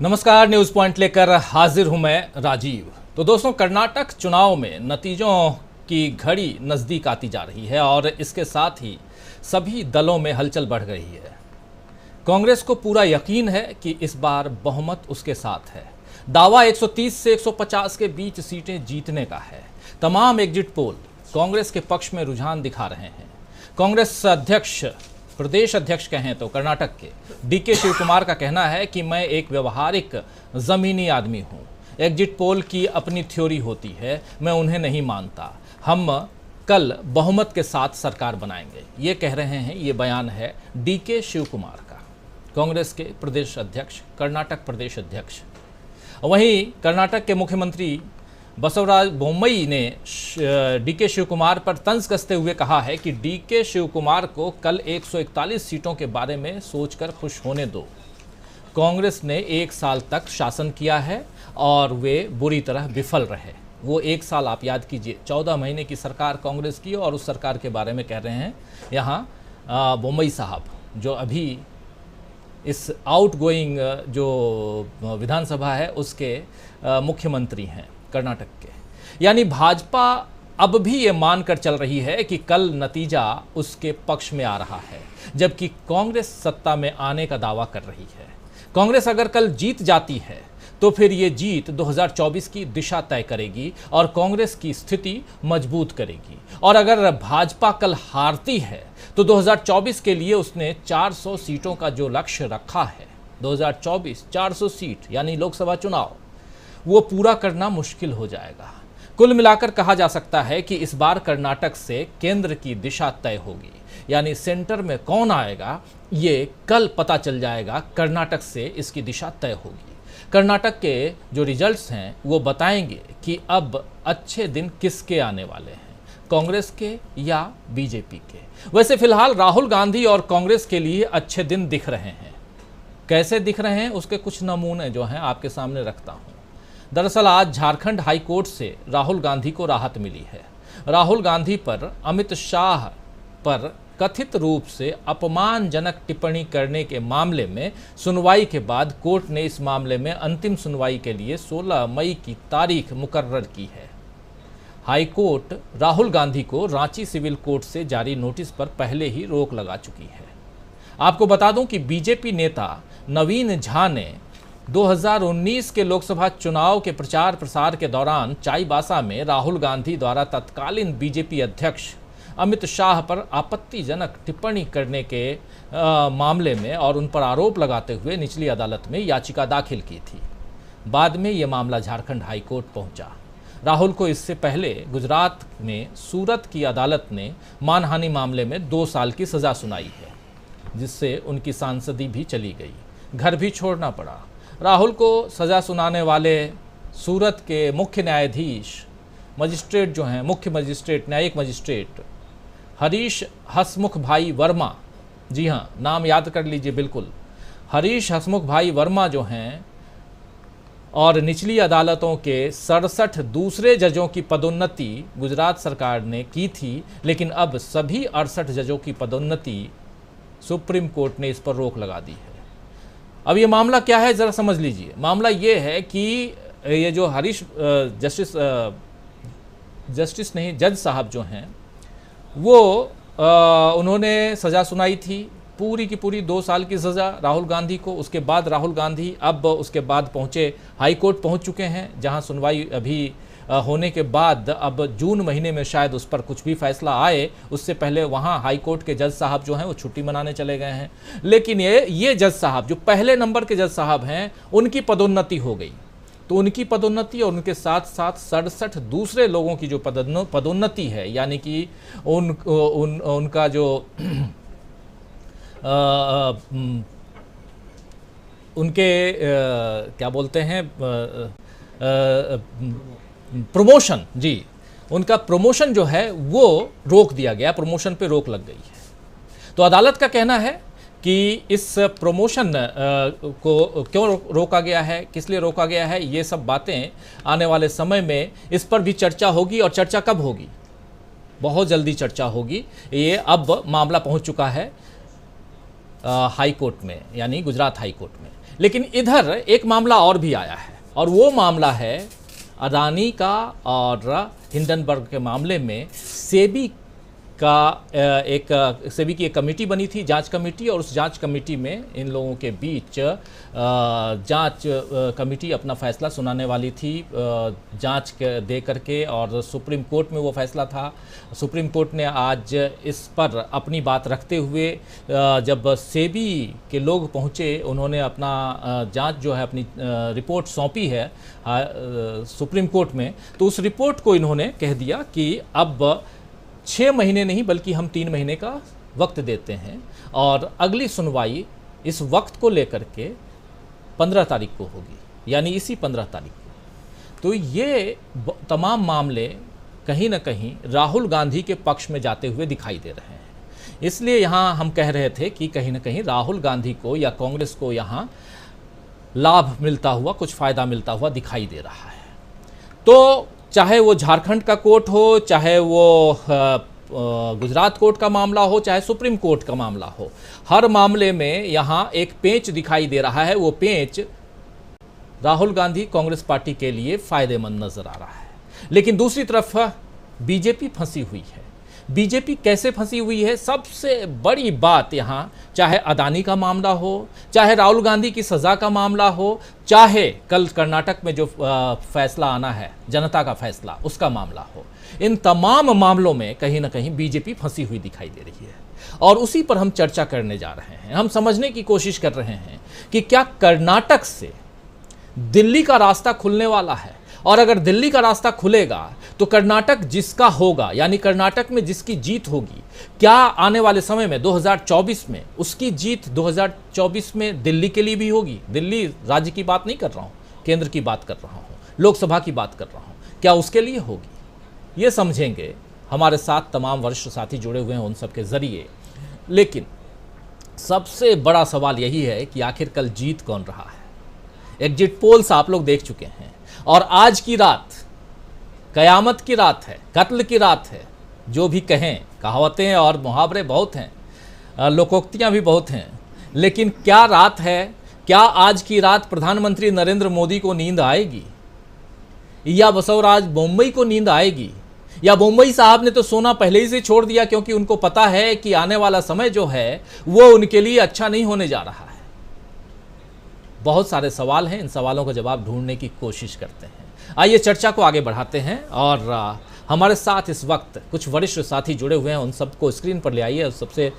नमस्कार, news point लेकर हाजिर हूं मैं राजीव। तो दोस्तों, कर्नाटक चुनाव में नतीजों की घड़ी नजदीक आती जा रही है और इसके साथ ही सभी दलों में हलचल बढ़ रही है। कांग्रेस को पूरा यकीन है कि इस बार बहुमत उसके साथ है। दावा 130 से 150 के बीच सीटें जीतने का है। तमाम एग्जिट पोल कांग्रेस के पक्ष में रुझान दिखा रहे हैं। कांग्रेस अध्यक्ष, प्रदेश अध्यक्ष कहें तो कर्नाटक के डीके शिव कुमार का कहना है कि मैं एक व्यवहारिक जमीनी आदमी हूं। एग्जिट पोल की अपनी थ्योरी होती है, मैं उन्हें नहीं मानता। हम कल बहुमत के साथ सरकार बनाएंगे, ये कह रहे हैं। ये बयान है डीके शिव कुमार का, कांग्रेस के प्रदेश अध्यक्ष, कर्नाटक प्रदेश अध्यक्ष। वहीं कर्नाटक के मुख्यमंत्री बसवराज बोम्मई ने डीके शिव कुमार पर तंज कसते हुए कहा है कि डीके शिव कुमार को कल 141 सीटों के बारे में सोचकर खुश होने दो। कांग्रेस ने 1 साल तक शासन किया है और वे बुरी तरह विफल रहे। वो 1 साल आप याद कीजिए, 14 महीने की सरकार कांग्रेस की, और उस सरकार के बारे में कह रहे हैं यहाँ बोम्मई साहब, जो अभी इस आउटगोइंग जो विधानसभा है उसके मुख्यमंत्री हैं कर्नाटक के। यानी भाजपा अब भी ये मानकर चल रही है कि कल नतीजा उसके पक्ष में आ रहा है, जबकि कांग्रेस सत्ता में आने का दावा कर रही है। कांग्रेस अगर कल जीत जाती है तो फिर ये जीत 2024 की दिशा तय करेगी और कांग्रेस की स्थिति मजबूत करेगी। और अगर भाजपा कल हारती है तो 2024 के लिए उसने 400 सीटों का जो लक्ष्य रखा है, 2024 400 सीट यानी लोकसभा चुनाव, वो पूरा करना मुश्किल हो जाएगा। कुल मिलाकर कहा जा सकता है कि इस बार कर्नाटक से केंद्र की दिशा तय होगी, यानी सेंटर में कौन आएगा ये कल पता चल जाएगा। कर्नाटक से इसकी दिशा तय होगी। कर्नाटक के जो रिजल्ट्स हैं वो बताएंगे कि अब अच्छे दिन किसके आने वाले हैं, कांग्रेस के या बीजेपी के। वैसे फिलहाल राहुल गांधी और कांग्रेस के लिए अच्छे दिन दिख रहे हैं। कैसे दिख रहे हैं उसके कुछ नमूने जो हैं आपके सामने रखता हूं। दरअसल आज झारखंड हाई कोर्ट से राहुल गांधी को राहत मिली है। राहुल गांधी पर अमित शाह पर कथित रूप से अपमानजनक टिप्पणी करने के मामले में सुनवाई के बाद कोर्ट ने इस मामले में अंतिम सुनवाई के लिए 16 मई की तारीख मुकर्रर की है। हाई कोर्ट राहुल गांधी को रांची सिविल कोर्ट से जारी नोटिस पर पहले ही रोक लगा चुकी है। आपको बता दूं कि बीजेपी नेता नवीन झा ने 2019 के लोकसभा चुनाव के प्रचार प्रसार के दौरान चाईबासा में राहुल गांधी द्वारा तत्कालीन बीजेपी अध्यक्ष अमित शाह पर आपत्तिजनक टिप्पणी करने के मामले में और उन पर आरोप लगाते हुए निचली अदालत में याचिका दाखिल की थी। बाद में ये मामला झारखंड हाई कोर्ट पहुंचा। राहुल को इससे पहले गुजरात में सूरत की अदालत ने मानहानि मामले में 2 साल की सजा सुनाई है, जिससे उनकी सांसदी भी चली गई, घर भी छोड़ना पड़ा। राहुल को सजा सुनाने वाले सूरत के मुख्य न्यायाधीश, मजिस्ट्रेट जो हैं, मुख्य मजिस्ट्रेट, न्यायिक मजिस्ट्रेट हरीश हसमुख भाई वर्मा, जी हाँ, नाम याद कर लीजिए बिल्कुल, हरीश हसमुख भाई वर्मा जो हैं, और निचली अदालतों के 67 दूसरे जजों की पदोन्नति गुजरात सरकार ने की थी, लेकिन अब सभी 68 जजों की पदोन्नति सुप्रीम कोर्ट ने इस पर रोक लगा दी है। अब ये मामला क्या है ज़रा समझ लीजिए। मामला ये है कि ये जो हरीश जज साहब जो हैं वो उन्होंने सज़ा सुनाई थी, पूरी की पूरी 2 साल की सज़ा राहुल गांधी को। उसके बाद राहुल गांधी अब उसके बाद पहुँचे, हाई कोर्ट पहुँच चुके हैं, जहाँ सुनवाई अभी होने के बाद अब जून महीने में शायद उस पर कुछ भी फैसला आए। उससे पहले वहाँ हाई कोर्ट के जज साहब जो हैं वो छुट्टी मनाने चले गए हैं। लेकिन ये जज साहब जो पहले नंबर के जज साहब हैं, उनकी पदोन्नति हो गई। तो उनकी पदोन्नति और उनके साथ साथ 67 दूसरे लोगों की जो पदोन्नति है, यानी कि उनका जो उनके क्या बोलते हैं, प्रमोशन, जी, उनका प्रमोशन जो है वो रोक दिया गया, प्रमोशन पे रोक लग गई है। तो अदालत का कहना है कि इस प्रमोशन को क्यों रोका गया है, किस लिए रोका गया है, ये सब बातें आने वाले समय में इस पर भी चर्चा होगी। और चर्चा कब होगी? बहुत जल्दी चर्चा होगी। ये अब मामला पहुंच चुका है हाई कोर्ट में, यानी गुजरात हाई कोर्ट में। लेकिन इधर एक मामला और भी आया है, और वो मामला है अदानी का और हिंडनबर्ग के मामले में सेबी की एक कमेटी बनी थी, जांच कमेटी, और उस जांच कमेटी में इन लोगों के बीच जांच कमेटी अपना फैसला सुनाने वाली थी जांच दे करके, और सुप्रीम कोर्ट में वो फैसला था। सुप्रीम कोर्ट ने आज इस पर अपनी बात रखते हुए जब सेबी के लोग पहुंचे, उन्होंने अपना जांच जो है अपनी रिपोर्ट सौंपी है सुप्रीम कोर्ट में, तो उस रिपोर्ट को इन्होंने कह दिया कि अब 6 महीने नहीं बल्कि हम 3 महीने का वक्त देते हैं, और अगली सुनवाई इस वक्त को लेकर के 15 तारीख को होगी, यानी इसी 15 तारीख को। तो ये तमाम मामले कहीं ना कहीं राहुल गांधी के पक्ष में जाते हुए दिखाई दे रहे हैं। इसलिए यहाँ हम कह रहे थे कि कहीं ना कहीं राहुल गांधी को या कांग्रेस को यहाँ लाभ मिलता हुआ, कुछ फ़ायदा मिलता हुआ दिखाई दे रहा है। तो चाहे वो झारखंड का कोर्ट हो, चाहे वो गुजरात कोर्ट का मामला हो, चाहे सुप्रीम कोर्ट का मामला हो, हर मामले में यहाँ एक पेंच दिखाई दे रहा है। वो पेंच राहुल गांधी कांग्रेस पार्टी के लिए फायदेमंद नजर आ रहा है। लेकिन दूसरी तरफ बीजेपी फंसी हुई है। बीजेपी कैसे फंसी हुई है? सबसे बड़ी बात यहाँ, चाहे अदानी का मामला हो, चाहे राहुल गांधी की सज़ा का मामला हो, चाहे कल कर्नाटक में जो फैसला आना है, जनता का फैसला, उसका मामला हो, इन तमाम मामलों में कहीं ना कहीं बीजेपी फंसी हुई दिखाई दे रही है। और उसी पर हम चर्चा करने जा रहे हैं। हम समझने की कोशिश कर रहे हैं कि क्या कर्नाटक से दिल्ली का रास्ता खुलने वाला है, और अगर दिल्ली का रास्ता खुलेगा तो कर्नाटक जिसका होगा, यानी कर्नाटक में जिसकी जीत होगी, क्या आने वाले समय में 2024 में उसकी जीत 2024 में दिल्ली के लिए भी होगी? दिल्ली राज्य की बात नहीं कर रहा हूँ, केंद्र की बात कर रहा हूँ, लोकसभा की बात कर रहा हूँ, क्या उसके लिए होगी? ये समझेंगे। हमारे साथ तमाम वरिष्ठ साथी जुड़े हुए हैं उन सब के जरिए। लेकिन सबसे बड़ा सवाल यही है कि आखिर कल जीत कौन रहा है। एग्जिट पोल्स आप लोग देख चुके हैं, और आज की रात कयामत की रात है, कत्ल की रात है। जो भी कहें, कहावतें और मुहावरे बहुत हैं, लोकोक्तियां भी बहुत हैं, लेकिन क्या रात है? क्या आज की रात प्रधानमंत्री नरेंद्र मोदी को नींद आएगी, या बसवराज मुंबई को नींद आएगी? या मुंबई साहब ने तो सोना पहले ही से छोड़ दिया, क्योंकि उनको पता है कि आने वाला समय जो है वो उनके लिए अच्छा नहीं होने जा रहा है। बहुत सारे सवाल हैं, इन सवालों का जवाब ढूंढने की कोशिश करते हैं। आइए चर्चा को आगे बढ़ाते हैं, और हमारे साथ इस वक्त कुछ वरिष्ठ साथी जुड़े हुए हैं, उन सबको स्क्रीन पर ले आइए। सबसे